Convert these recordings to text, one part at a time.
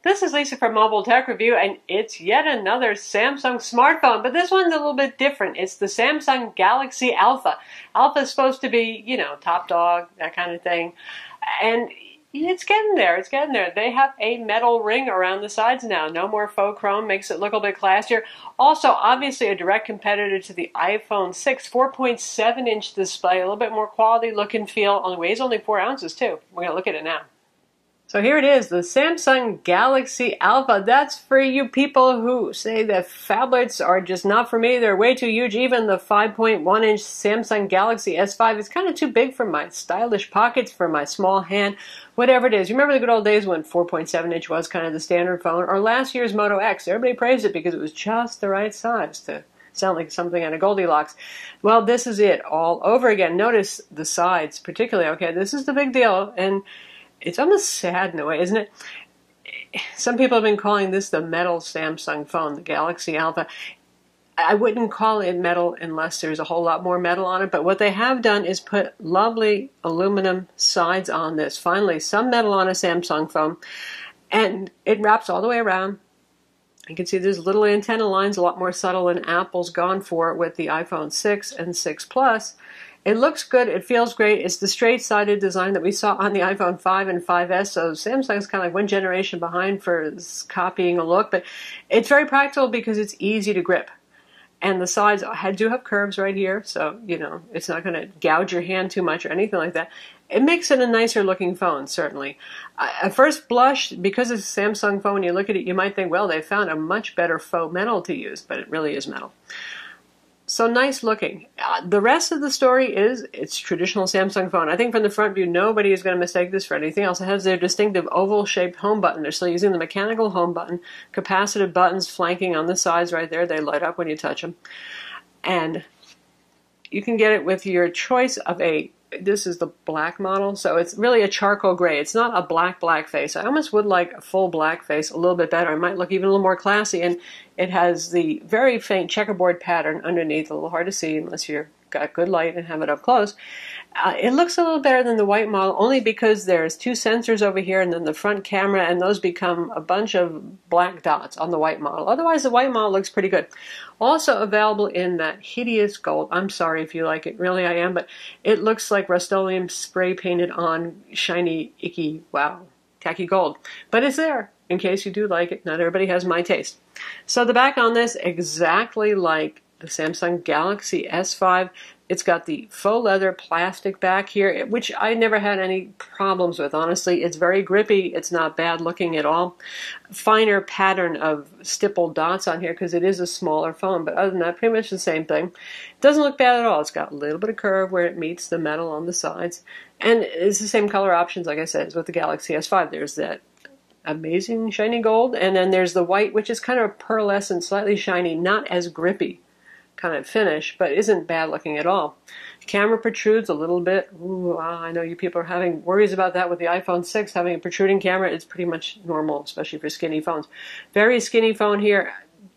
This is Lisa from Mobile Tech Review, and it's yet another Samsung smartphone, but this one's a little bit different. It's the Samsung Galaxy Alpha. Alpha is supposed to be, top dog, that kind of thing. And it's getting there. It's getting there. They have a metal ring around the sides now. No more faux chrome. Makes it look a bit classier. Also, obviously, a direct competitor to the iPhone 6. 4.7-inch display. A little bit more quality look and feel. Only weighs only 4 ounces, too. We're going to look at it now. So here it is, the Samsung Galaxy Alpha. That's for you people who say that phablets are just not for me. They're way too huge. Even the 5.1-inch Samsung Galaxy S5 is kind of too big for my stylish pockets, for my small hand, whatever it is. You remember the good old days when 4.7-inch was kind of the standard phone? Or last year's Moto X. Everybody praised it because it was just the right size to sound like something out of Goldilocks. Well, this is it all over again. Notice the sides particularly. Okay, this is the big deal. And it's almost sad in a way, isn't it? Some people have been calling this the metal Samsung phone, the Galaxy Alpha. I wouldn't call it metal unless there's a whole lot more metal on it, but what they have done is put lovely aluminum sides on this. Finally, some metal on a Samsung phone, and it wraps all the way around. You can see there's little antenna lines, a lot more subtle than Apple's gone for with the iPhone 6 and 6 Plus. It looks good. It feels great. It's the straight-sided design that we saw on the iPhone 5 and 5S, so Samsung's kind of like one generation behind for copying a look, but it's very practical because it's easy to grip. And the sides do have curves right here, so, it's not going to gouge your hand too much or anything like that. It makes it a nicer looking phone, certainly. At first blush, because it's a Samsung phone, you look at it, you might think, well, they found a much better faux metal to use, but it really is metal. So nice looking. The rest of the story is it's traditional Samsung phone. I think from the front view, nobody is going to mistake this for anything else. It has their distinctive oval-shaped home button. They're still using the mechanical home button. Capacitive buttons flanking on the sides right there. They light up when you touch them. And you can get it with your choice of this is the black model, so it's really a charcoal gray. It's not a black face. I almost would like a full black face a little bit better. It might look even a little more classy, and it has the very faint checkerboard pattern underneath, a little hard to see unless you've got good light and have it up close. It looks a little better than the white model only because there's 2 sensors over here and then the front camera, and those become a bunch of black dots on the white model. Otherwise, the white model looks pretty good. Also available in that hideous gold. I'm sorry if you like it. Really, I am. But it looks like Rust-Oleum spray painted on shiny, icky, wow, tacky gold. But it's there in case you do like it. Not everybody has my taste. So the back on this, exactly like the Samsung Galaxy S5. It's got the faux leather plastic back here, which I never had any problems with, honestly. It's very grippy. It's not bad looking at all. Finer pattern of stippled dots on here because it is a smaller phone, but other than that, pretty much the same thing. It doesn't look bad at all. It's got a little bit of curve where it meets the metal on the sides. And it's the same color options, like I said, as with the Galaxy S5. There's that amazing shiny gold, and then there's the white, which is kind of pearlescent, slightly shiny, not as grippy kind of finish, but isn't bad looking at all. Camera protrudes a little bit. Ooh, I know you people are having worries about that with the iPhone 6. Having a protruding camera is pretty much normal, especially for skinny phones. Very skinny phone here.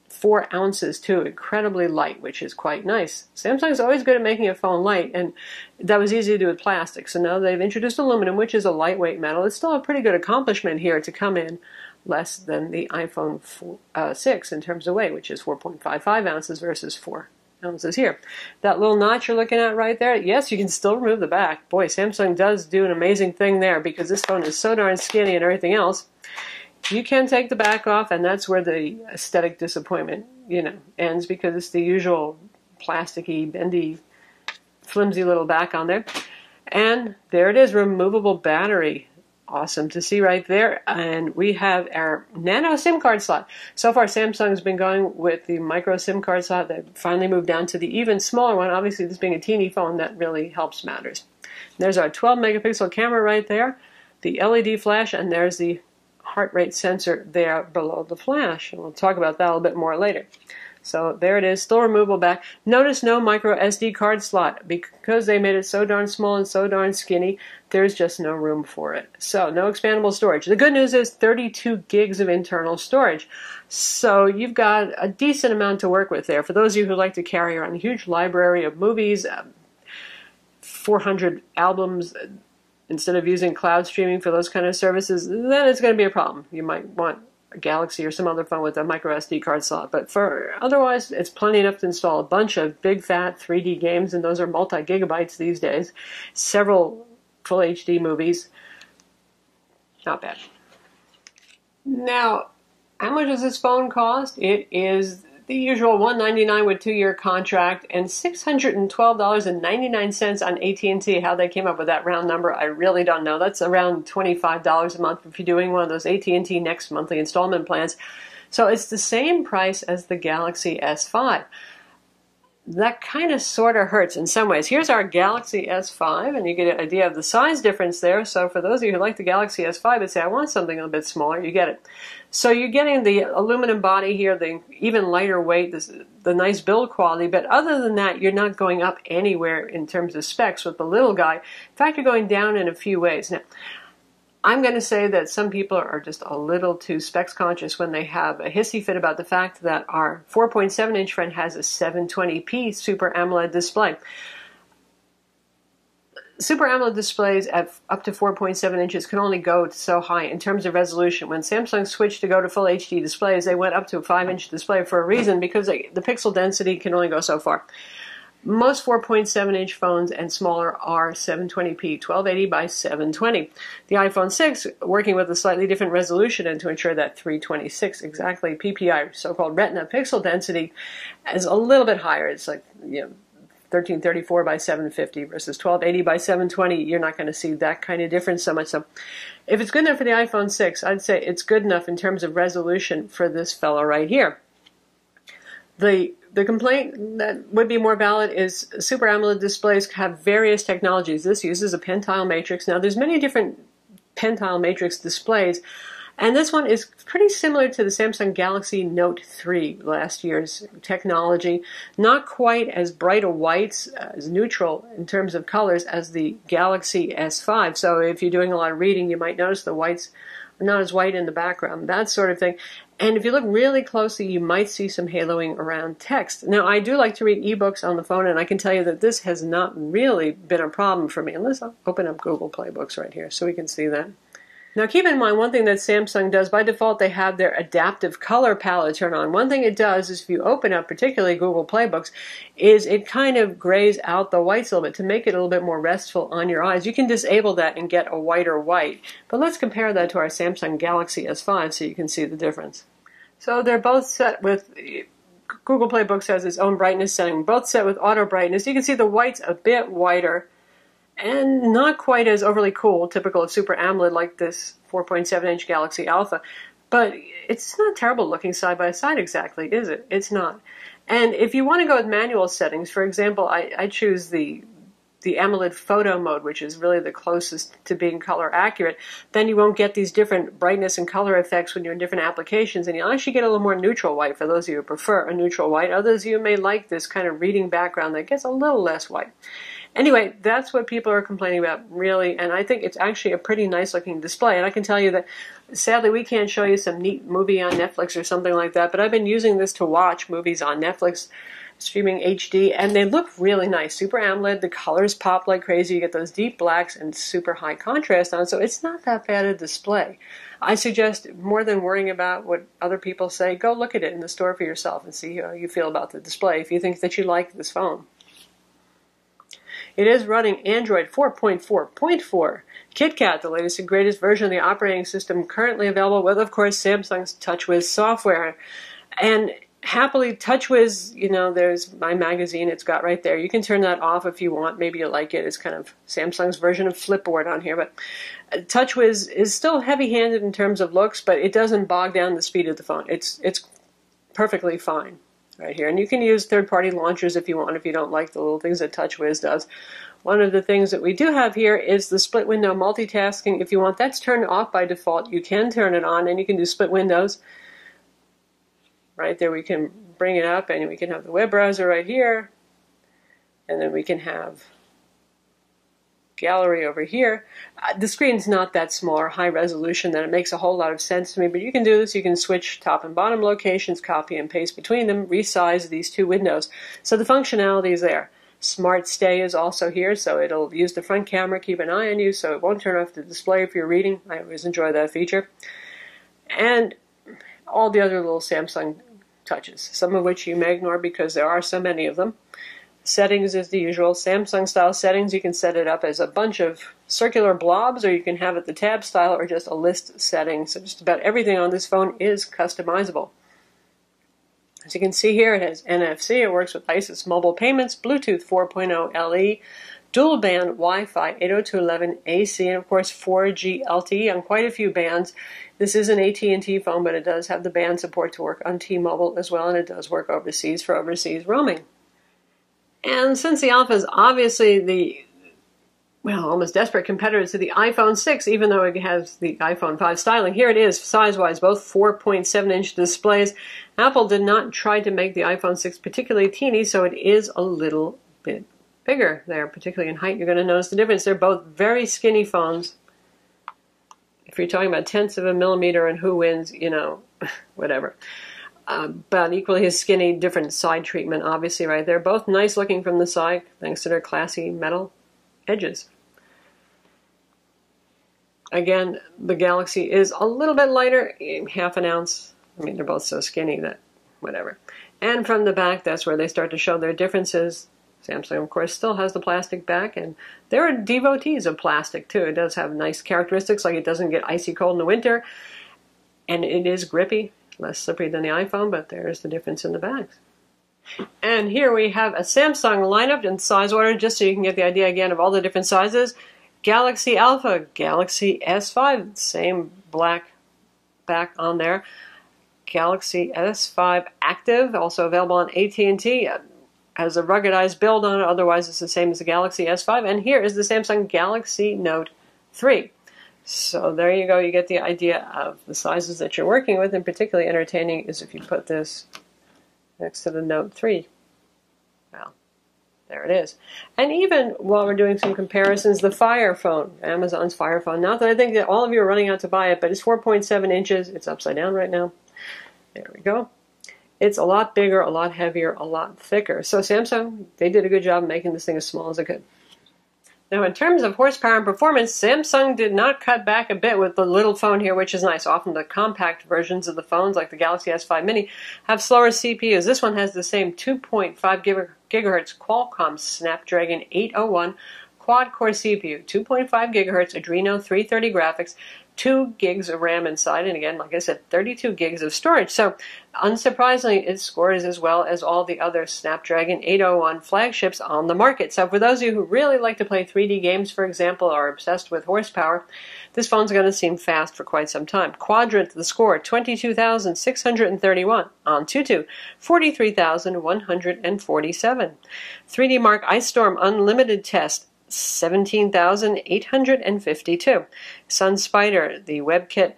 4 ounces too, incredibly light, which is quite nice. Samsung's always good at making a phone light, and that was easy to do with plastic. So now they've introduced aluminum, which is a lightweight metal. It's still a pretty good accomplishment here to come in less than the iPhone 6 in terms of weight, which is 4.55 ounces versus 4 ounces here. That little notch you're looking at right there, yes, you can still remove the back. Boy, Samsung does do an amazing thing there because this phone is so darn skinny and everything else. You can take the back off, and that's where the aesthetic disappointment, ends because it's the usual plasticky, bendy, flimsy little back on there. And there it is, removable battery. Awesome to see right there. And we have our nano SIM card slot. So far, Samsung's been going with the micro SIM card slot. They've finally moved down to the even smaller one. Obviously, this being a teeny phone, that really helps matters. There's our 12 megapixel camera right there, the LED flash, and there's the heart rate sensor there below the flash. And we'll talk about that a little bit more later. So there it is, still removable back. Notice no micro SD card slot. Because they made it so darn small and so darn skinny, there's just no room for it. So no expandable storage. The good news is 32 gigs of internal storage. So you've got a decent amount to work with there. For those of you who like to carry around a huge library of movies, 400 albums, instead of using cloud streaming for those kind of services, then it's going to be a problem. You might want a Galaxy or some other phone with a micro SD card slot. But for otherwise, it's plenty enough to install a bunch of big fat 3D games, and those are multi-gigabytes these days. Several full HD movies. Not bad. Now, how much does this phone cost? It is the usual $199 with 2-year contract and $612.99 on AT&T. How they came up with that round number, I really don't know. That's around $25 a month if you're doing one of those AT&T Next monthly installment plans. So it's the same price as the Galaxy S5. That kind of sort of hurts in some ways. Here's our Galaxy S5, and you get an idea of the size difference there. So for those of you who like the Galaxy S5 and say, I want something a little bit smaller, you get it. So you're getting the aluminum body here, the even lighter weight, the nice build quality, but other than that, you're not going up anywhere in terms of specs with the little guy. In fact, you're going down in a few ways. Now, I'm going to say that some people are just a little too specs conscious when they have a hissy fit about the fact that our 4.7-inch friend has a 720p Super AMOLED display. Super AMOLED displays at up to 4.7 inches can only go so high in terms of resolution. When Samsung switched to go to full HD displays, they went up to a 5-inch display for a reason, because the pixel density can only go so far. Most 4.7-inch phones and smaller are 720p, 1280 by 720. The iPhone 6, working with a slightly different resolution and to ensure that 326 exactly PPI, so-called retina pixel density, is a little bit higher. It's like, 1334 by 750 versus 1280 by 720. You're not going to see that kind of difference so much. So if it's good enough for the iPhone 6, I'd say it's good enough in terms of resolution for this fellow right here. The complaint that would be more valid is Super AMOLED displays have various technologies. This uses a pentile matrix. Now, there's many different pentile matrix displays, and this one is pretty similar to the Samsung Galaxy Note 3, last year's technology. Not quite as bright a whites, as neutral in terms of colors as the Galaxy S5. So if you're doing a lot of reading, you might notice the whites are not as white in the background, that sort of thing. And if you look really closely, you might see some haloing around text. Now, I do like to read ebooks on the phone, and I can tell you that this has not really been a problem for me. Unless I'll open up Google Play Books right here so we can see that. Now, keep in mind, one thing that Samsung does, by default, they have their adaptive color palette turned on. One thing it does is if you open up, particularly Google Play Books, is it kind of grays out the whites a little bit to make it a little bit more restful on your eyes. You can disable that and get a whiter white. But let's compare that to our Samsung Galaxy S5 so you can see the difference. So they're both set with, Google Play Books has its own brightness setting, both set with auto brightness. You can see the white's a bit whiter and not quite as overly cool, typical of Super AMOLED like this 4.7-inch Galaxy Alpha. But it's not terrible looking side by side exactly, is it? It's not. And if you want to go with manual settings, for example, I choose the AMOLED photo mode, which is really the closest to being color accurate. Then you won't get these different brightness and color effects when you're in different applications, and you'll actually get a little more neutral white for those of you who prefer a neutral white. Others of you may like this kind of reading background that gets a little less white. Anyway, that's what people are complaining about, really, and I think it's actually a pretty nice-looking display. And I can tell you that, sadly, we can't show you some neat movie on Netflix or something like that, but I've been using this to watch movies on Netflix, streaming HD, and they look really nice. Super AMOLED, the colors pop like crazy. You get those deep blacks and super high contrast on it, so it's not that bad a display. I suggest, more than worrying about what other people say, go look at it in the store for yourself and see how you feel about the display if you think that you like this phone. It is running Android 4.4.4 KitKat, the latest and greatest version of the operating system currently available with, of course, Samsung's TouchWiz software. And happily, TouchWiz, there's my magazine it's got right there. You can turn that off if you want. Maybe you like it. It's kind of Samsung's version of Flipboard on here. But TouchWiz is still heavy-handed in terms of looks, but it doesn't bog down the speed of the phone. It's perfectly fine right here. And you can use third-party launchers if you want, if you don't like the little things that TouchWiz does. One of the things that we do have here is the split window multitasking. If you want, that's turned off by default. You can turn it on, and you can do split windows. Right there, we can bring it up, and we can have the web browser right here, and then we can have gallery over here. The screen's not that small or high resolution that it makes a whole lot of sense to me, but you can do this. You can switch top and bottom locations, copy and paste between them, resize these two windows. So the functionality is there. Smart Stay is also here, so it'll use the front camera, keep an eye on you, so it won't turn off the display if you're reading. I always enjoy that feature. And all the other little Samsung touches, some of which you may ignore because there are so many of them. Settings is the usual Samsung style settings. You can set it up as a bunch of circular blobs, or you can have it the tab style, or just a list setting. So just about everything on this phone is customizable. As you can see here, it has NFC. It works with ISIS mobile payments, Bluetooth 4.0 LE, dual band Wi-Fi 802.11ac, and of course 4G LTE on quite a few bands. This is an AT&T phone, but it does have the band support to work on T-Mobile as well, and it does work overseas for overseas roaming. And since the Alpha is obviously the, well, almost desperate competitor to the iPhone 6, even though it has the iPhone 5 styling, here it is, size-wise, both 4.7-inch displays. Apple did not try to make the iPhone 6 particularly teeny, so it is a little bit bigger there, particularly in height. You're going to notice the difference. They're both very skinny phones. If you're talking about tenths of a millimeter and who wins, you know, whatever. But equally as skinny, different side treatment, obviously, right? They're both nice looking from the side, thanks to their classy metal edges. Again, the Galaxy is a little bit lighter, half an ounce. I mean, they're both so skinny that, whatever. And from the back, that's where they start to show their differences. Samsung, of course, still has the plastic back, and there are devotees of plastic, too. It does have nice characteristics, like it doesn't get icy cold in the winter, and it is grippy. Less slippery than the iPhone, but there's the difference in the bags. And here we have a Samsung lineup in size order, just so you can get the idea again of all the different sizes. Galaxy Alpha, Galaxy S5, same black back on there. Galaxy S5 Active, also available on AT&T, has a ruggedized build on it, otherwise it's the same as the Galaxy S5. And here is the Samsung Galaxy Note 3. So there you go, you get the idea of the sizes that you're working with, and particularly entertaining is if you put this next to the Note 3. Well, there it is. And even while we're doing some comparisons, the Fire phone, Amazon's Fire phone, not that I think that all of you are running out to buy it, but it's 4.7 inches, it's upside down right now. There we go. It's a lot bigger, a lot heavier, a lot thicker. So Samsung, they did a good job making this thing as small as it could. Now, in terms of horsepower and performance, Samsung did not cut back a bit with the little phone here, which is nice. Often the compact versions of the phones, like the Galaxy S5 Mini, have slower CPUs. This one has the same 2.5 gigahertz Qualcomm Snapdragon 801 quad-core CPU, 2.5 gigahertz Adreno 330 graphics, 2 gigs of RAM inside, and again, like I said, 32 gigs of storage. So, unsurprisingly, it scores as well as all the other Snapdragon 801 flagships on the market. So, for those of you who really like to play 3D games, for example, or are obsessed with horsepower, this phone's going to seem fast for quite some time. Quadrant, the score, 22,631. Antutu, 43,147. 3D Mark Ice Storm Unlimited Test, 17,852. SunSpider, the WebKit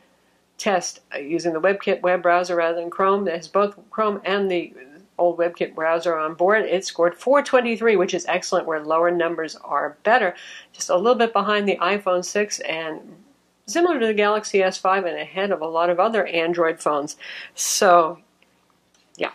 test using the WebKit web browser rather than Chrome, that has both Chrome and the old WebKit browser on board. It scored 423, which is excellent, where lower numbers are better. Just a little bit behind the iPhone 6 and similar to the Galaxy S5 and ahead of a lot of other Android phones. So, yeah,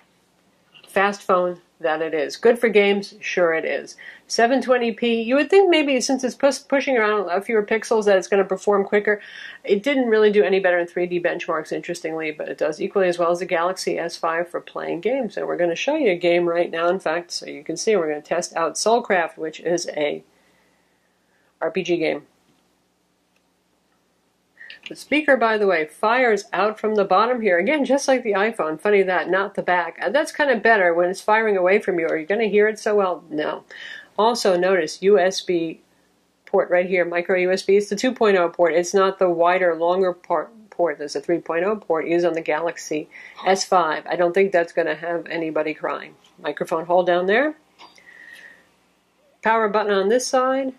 fast phone that it is. Good for games? Sure it is. 720p, you would think maybe since it's pushing around a fewer pixels that it's going to perform quicker. It didn't really do any better in 3D benchmarks, interestingly, but it does equally as well as the Galaxy S5 for playing games. And we're going to show you a game right now, in fact, so you can see we're going to test out Soulcraft, which is a RPG game. The speaker, by the way, fires out from the bottom here. Again, just like the iPhone. Funny that, not the back. That's kind of better when it's firing away from you. Are you going to hear it so well? No. Also, notice USB port right here, micro USB. It's the 2.0 port. It's not the wider, longer port. There's a 3.0 port used on the Galaxy S5. I don't think that's going to have anybody crying. Microphone hole down there. Power button on this side.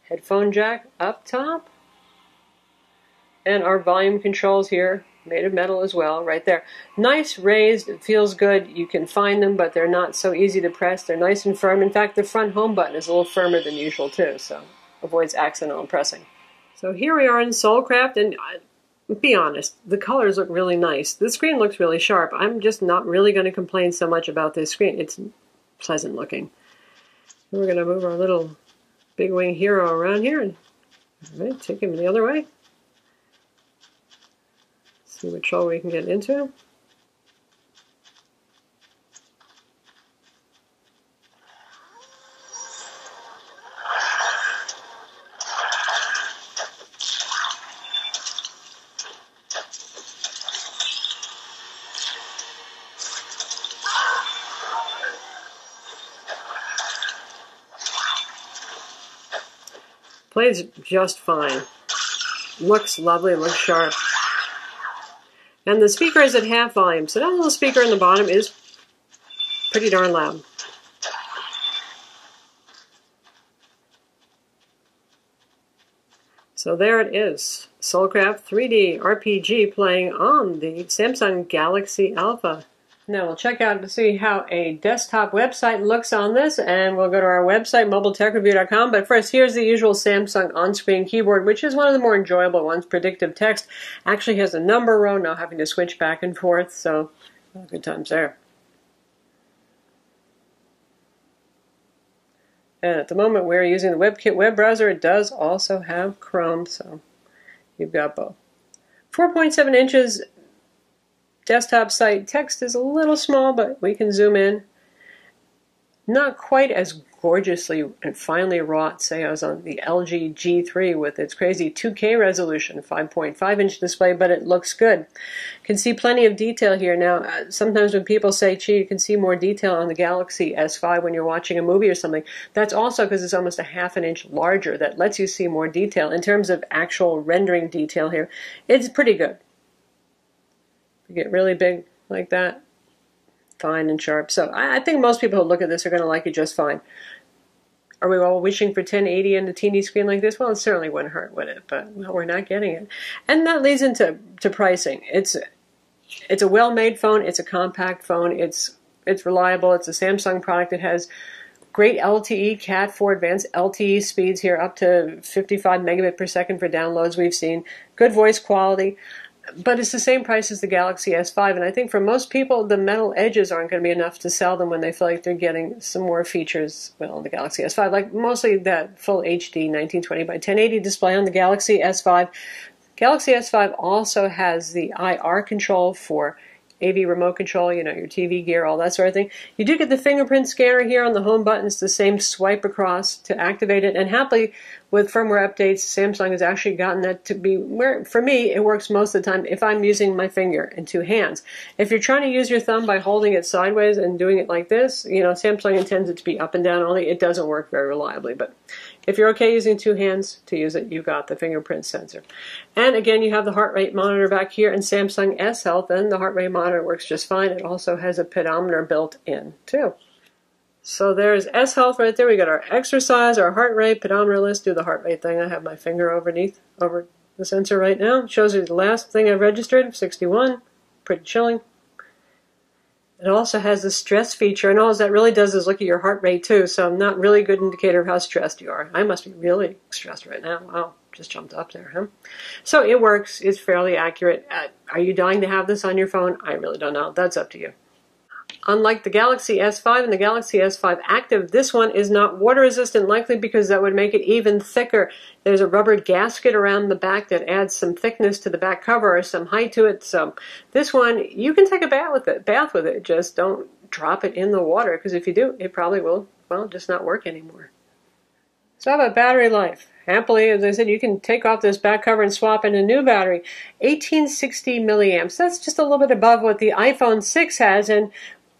Headphone jack up top. And our volume controls here, made of metal as well, right there. Nice raised, it feels good. You can find them, but they're not so easy to press. They're nice and firm. In fact, the front home button is a little firmer than usual too, so avoids accidental pressing. So here we are in Soulcraft, and be honest, the colors look really nice. The screen looks really sharp. I'm just not really going to complain so much about this screen. It's pleasant looking. We're going to move our little big wing hero around here and take him the other way. See what trouble we can get into. Plays just fine. Looks lovely, looks sharp. And the speaker is at half volume, so that little speaker in the bottom is pretty darn loud. So there it is, Soulcraft 3D RPG playing on the Samsung Galaxy Alpha. Now we'll check out to see how a desktop website looks on this, and we'll go to our website, mobiletechreview.com. But first, here's the usual Samsung on-screen keyboard, which is one of the more enjoyable ones. Predictive text actually has a number row, no having to switch back and forth, so good times there. And at the moment, we're using the WebKit web browser. It does also have Chrome, so you've got both. 4.7 inches. Desktop site. Text is a little small, but we can zoom in. Not quite as gorgeously and finely wrought, say, as on the LG G3 with its crazy 2K resolution, 5.5-inch display, but it looks good. You can see plenty of detail here. Now, sometimes when people say, gee, you can see more detail on the Galaxy S5 when you're watching a movie or something, that's also because it's almost a half an inch larger. That lets you see more detail. In terms of actual rendering detail here, it's pretty good. You get really big like that, fine and sharp. So I think most people who look at this are going to like it just fine. Are we all wishing for 1080 and a teeny screen like this? Well, it certainly wouldn't hurt, would it? But well, we're not getting it. And that leads into pricing. It's a well-made phone. It's a compact phone. It's reliable. It's a Samsung product. It has great LTE, Cat4 advanced LTE speeds here, up to 55 megabit per second for downloads we've seen. Good voice quality. But it's the same price as the Galaxy S5, and I think for most people, the metal edges aren't going to be enough to sell them when they feel like they're getting some more features, well, the Galaxy S5, like mostly that full HD 1920 by 1080 display on the Galaxy S5. Galaxy S5 also has the IR control for AV remote control, you know, your TV gear, all that sort of thing. You do get the fingerprint scanner here on the home button. It's the same swipe across to activate it. And happily, with firmware updates, Samsung has actually gotten that to be where, for me, it works most of the time if I'm using my finger and two hands. If you're trying to use your thumb by holding it sideways and doing it like this, you know, Samsung intends it to be up and down only. It doesn't work very reliably. But if you're okay using two hands to use it, you've got the fingerprint sensor. And again, you have the heart rate monitor back here and Samsung S Health, and the heart rate monitor works just fine. It also has a pedometer built in, too. So there's S Health right there. We got our exercise, our heart rate, pedometer. Let's do the heart rate thing. I have my finger over the sensor right now. It shows you the last thing I've registered, 61. Pretty chilling. It also has the stress feature, and all that really does is look at your heart rate too, so not really a good indicator of how stressed you are. I must be really stressed right now. Wow, just jumped up there, huh? So it works. It's fairly accurate. Are you dying to have this on your phone? I really don't know. That's up to you. Unlike the Galaxy S5 and the Galaxy S5 Active, this one is not water resistant, likely because that would make it even thicker. There's a rubber gasket around the back that adds some thickness to the back cover or some height to it. So this one, you can take a bath with it. Just don't drop it in the water, because if you do, it probably will, well, just not work anymore. So how about battery life? Happily, as I said, you can take off this back cover and swap in a new battery. 1860 milliamps. That's just a little bit above what the iPhone 6 has, and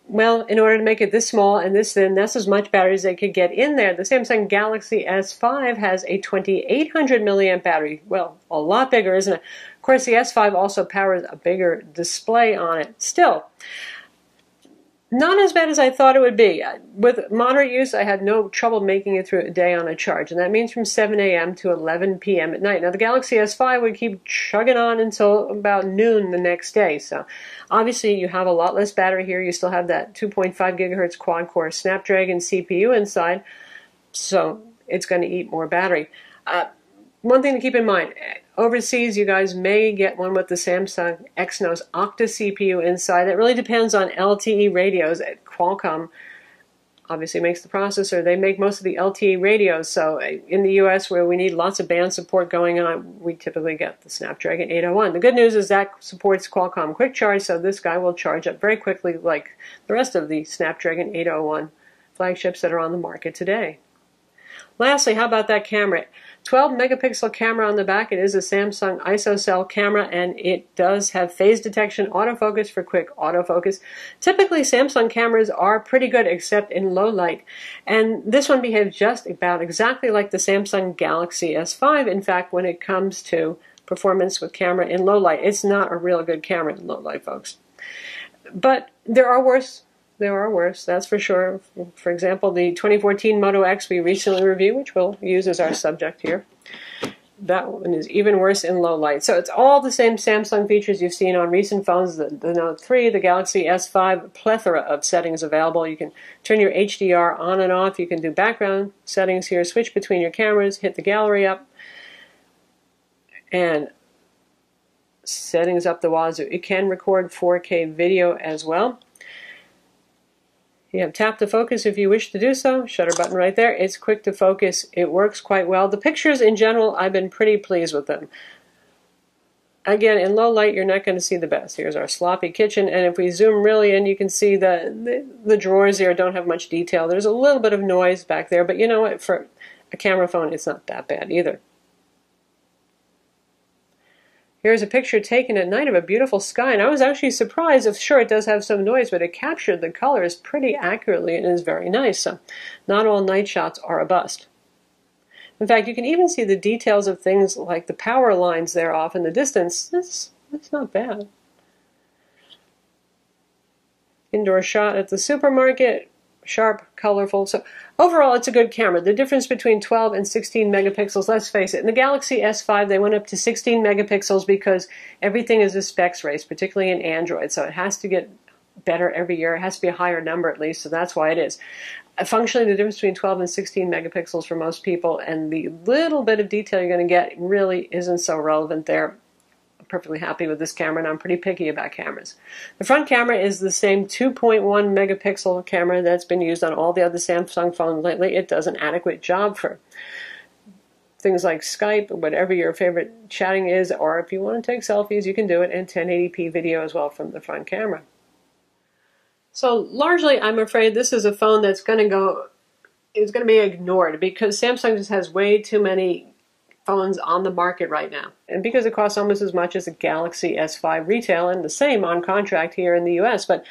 well, in order to make it this small and this thin, that's as much battery as they could get in there. The Samsung Galaxy S5 has a 2800 milliamp battery. Well, a lot bigger, isn't it? Of course, the S5 also powers a bigger display on it. Still, not as bad as I thought it would be. With moderate use, I had no trouble making it through a day on a charge, and that means from 7 a.m. to 11 p.m. at night. Now, the Galaxy S5 would keep chugging on until about noon the next day, so obviously you have a lot less battery here. You still have that 2.5 gigahertz quad-core Snapdragon CPU inside, so it's going to eat more battery. One thing to keep in mind, overseas you guys may get one with the Samsung Exynos Octa CPU inside. It really depends on LTE radios. Qualcomm obviously makes the processor. They make most of the LTE radios, so in the US where we need lots of band support going on, we typically get the Snapdragon 801. The good news is that supports Qualcomm Quick Charge, so this guy will charge up very quickly like the rest of the Snapdragon 801 flagships that are on the market today. Lastly, how about that camera? 12 megapixel camera on the back. It is a Samsung ISOCELL camera, and it does have phase detection, autofocus for quick autofocus. Typically, Samsung cameras are pretty good except in low light, and this one behaves just about exactly like the Samsung Galaxy S5. In fact, when it comes to performance with camera in low light, it's not a real good camera in low light, folks. But there are worse. There are worse, that's for sure. For example, the 2014 Moto X we recently reviewed, which we'll use as our subject here. That one is even worse in low light. So it's all the same Samsung features you've seen on recent phones, the Note 3, the Galaxy S5, a plethora of settings available. You can turn your HDR on and off. You can do background settings here, switch between your cameras, hit the gallery up, and settings up the wazoo. It can record 4K video as well. You have tap to focus if you wish to do so. Shutter button right there. It's quick to focus. It works quite well. The pictures in general, I've been pretty pleased with them. Again, in low light, you're not going to see the best. Here's our sloppy kitchen, and if we zoom really in, you can see the drawers there don't have much detail. There's a little bit of noise back there, but you know what? For a camera phone, it's not that bad either. Here's a picture taken at night of a beautiful sky, and I was actually surprised. Sure, it does have some noise, but it captured the colors pretty accurately and is very nice. So not all night shots are a bust. In fact, you can even see the details of things like the power lines there off in the distance. That's not bad. Indoor shot at the supermarket. Sharp, colorful. So overall, it's a good camera. The difference between 12 and 16 megapixels, let's face it, in the Galaxy S5, they went up to 16 megapixels because everything is a specs race, particularly in Android. So it has to get better every year. It has to be a higher number at least, so that's why it is. Functionally, the difference between 12 and 16 megapixels for most people, and the little bit of detail you're going to get really isn't so relevant there. Perfectly happy with this camera, and I'm pretty picky about cameras. The front camera is the same 2.1 megapixel camera that's been used on all the other Samsung phones lately. It does an adequate job for things like Skype, or whatever your favorite chatting is, or if you want to take selfies, you can do it in 1080p video as well from the front camera. So largely, I'm afraid this is a phone that's going to be ignored because Samsung just has way too many phones on the market right now. And because it costs almost as much as a Galaxy S5 retail, and the same on contract here in the US, but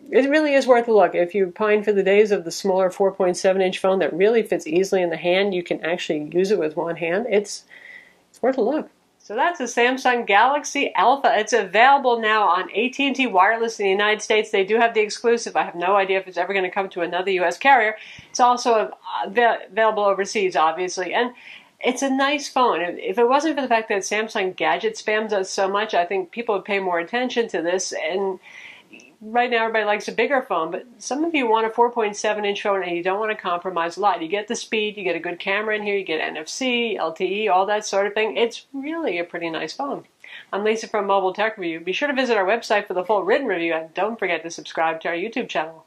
it really is worth a look. If you pine for the days of the smaller 4.7-inch phone that really fits easily in the hand, you can actually use it with one hand, it's worth a look. So that's the Samsung Galaxy Alpha. It's available now on AT&T Wireless in the United States. They do have the exclusive. I have no idea if it's ever going to come to another US carrier. It's also available overseas, obviously. And it's a nice phone. If it wasn't for the fact that Samsung gadget spams us so much, I think people would pay more attention to this. And right now, everybody likes a bigger phone, but some of you want a 4.7-inch phone and you don't want to compromise a lot. You get the speed, you get a good camera in here, you get NFC, LTE, all that sort of thing. It's really a pretty nice phone. I'm Lisa from Mobile Tech Review. Be sure to visit our website for the full written review, and don't forget to subscribe to our YouTube channel.